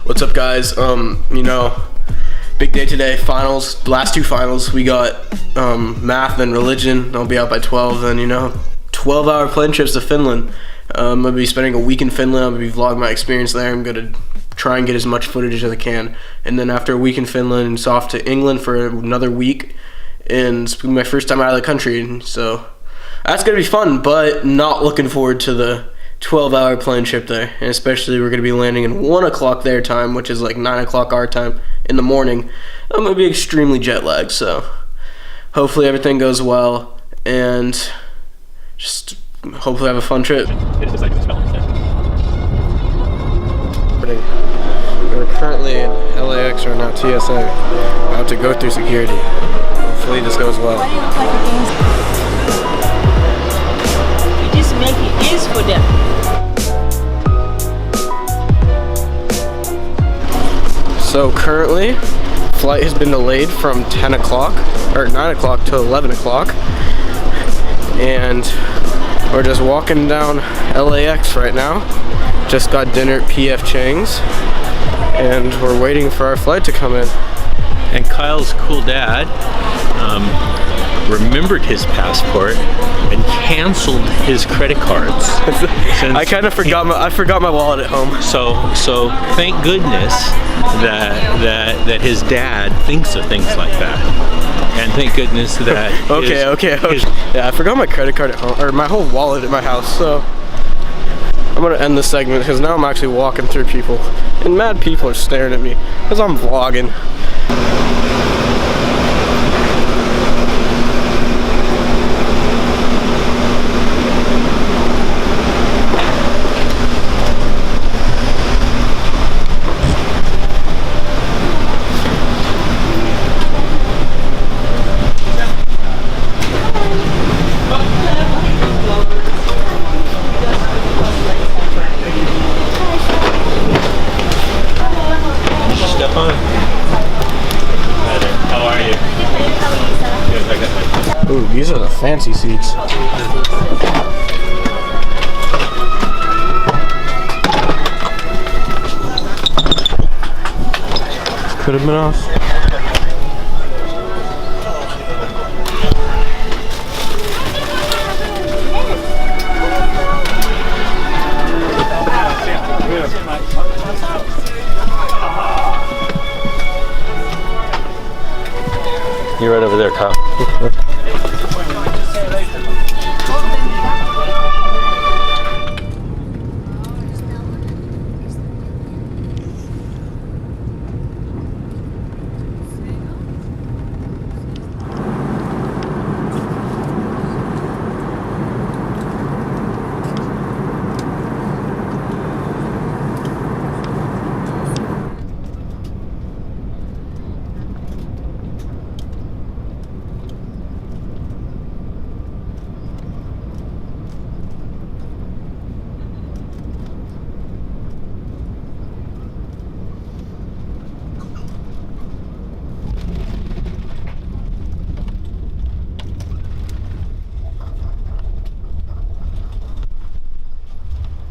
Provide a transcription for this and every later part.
What's up, guys? Big day today. Finals, last two finals. We got math and religion. I'll be out by 12. Then 12-hour plane trips to Finland. I'm gonna be spending a week in Finland. I'm gonna be vlogging my experience there. I'm gonna try and get as much footage as I can. And then after a week in Finland, it's off to England for another week. And it's my first time out of the country, so that's gonna be fun. But not looking forward to the 12-hour plane trip there, and especially we're going to be landing in 1 o'clock their time, which is like 9 o'clock our time in the morning. I'm going to be extremely jet lagged, so hopefully everything goes well, and just hopefully have a fun trip. We're currently in LAX or now TSA, about to go through security. Hopefully this goes well. You just make it easy for them. So currently, flight has been delayed from 10 o'clock, or 9 o'clock to 11 o'clock. And we're just walking down LAX right now. Just got dinner at PF Chang's. And we're waiting for our flight to come in. And Kyle's cool dad remembered his passport and canceled his credit cards. I kind of forgot I forgot my wallet at home. So thank goodness that his dad thinks of things like that, and thank goodness that okay. Yeah, I forgot my credit card at home, or my whole wallet at my house. So I'm gonna end this segment because now I'm actually walking through people, and mad people are staring at me because I'm vlogging. Ooh, these are the fancy seats. Could have been us. You're right over there, Kyle.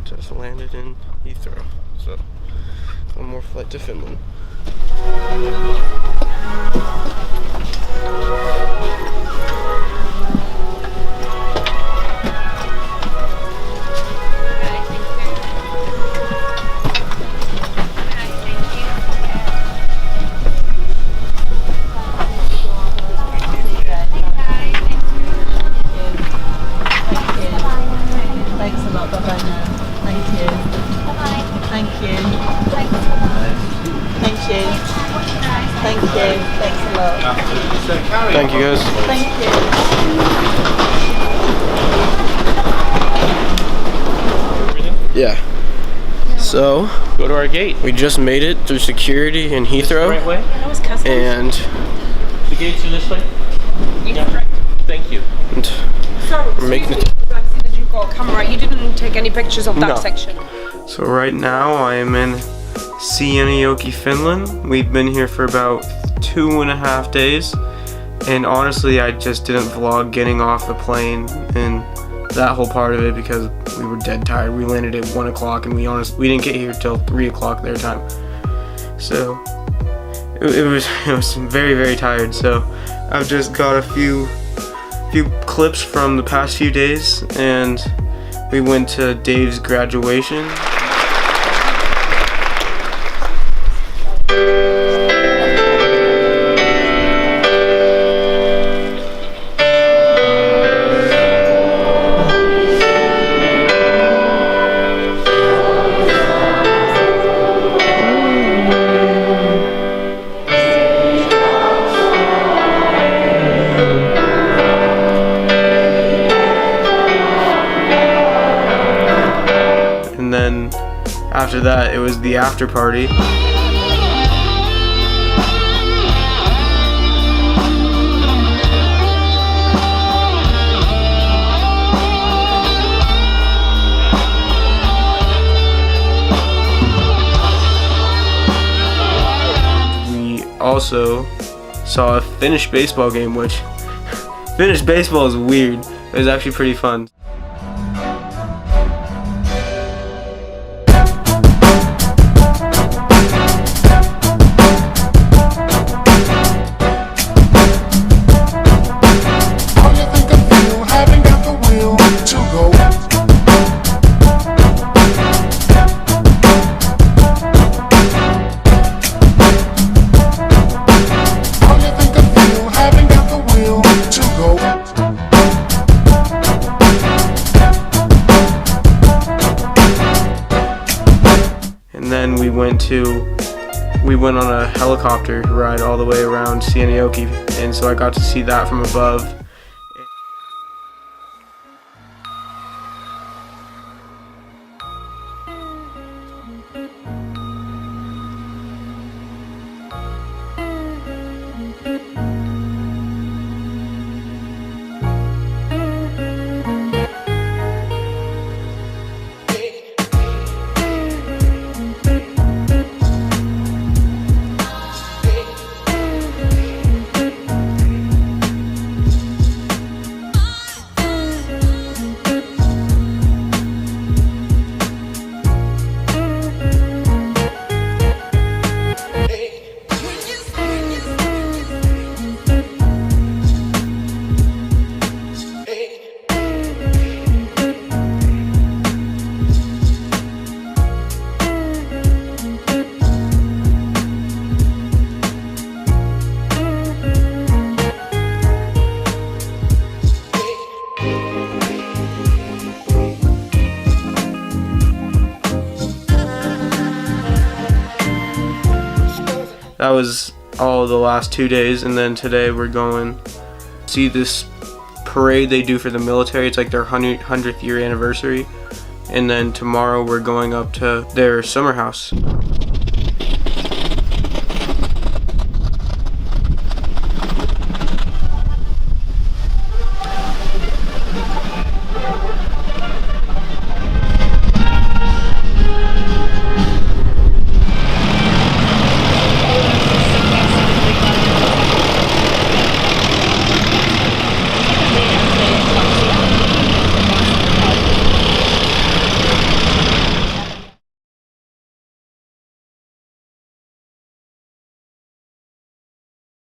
Just landed in Heathrow, so one more flight to Finland. Thanks a lot. Thank you, guys. Thank you. Yeah. So Go to our gate. we just made it through security in Heathrow. Right way? That was customs. And The gates are this way? Yeah. Thank you. we're making it. Did you got a camera? You didn't take any pictures of that No. section. So right now I am in Seinäjoki, Finland. We've been here for about 2.5 days, and honestly I just didn't vlog getting off the plane and that whole part of it because we were dead tired. We landed at 1 o'clock and we didn't get here till 3 o'clock their time. So it was very, very tired. So I've just got a few clips from the past few days, and we went to Dave's graduation. And then after that, it was the after party. We also saw a Finnish baseball game, which Finnish baseball is weird. It was actually pretty fun. And then we went on a helicopter ride all the way around Seinäjoki, and so I got to see that from above. That was all the last 2 days, and then today we're going to see this parade they do for the military. It's like their 100th year anniversary, and then tomorrow we're going up to their summer house.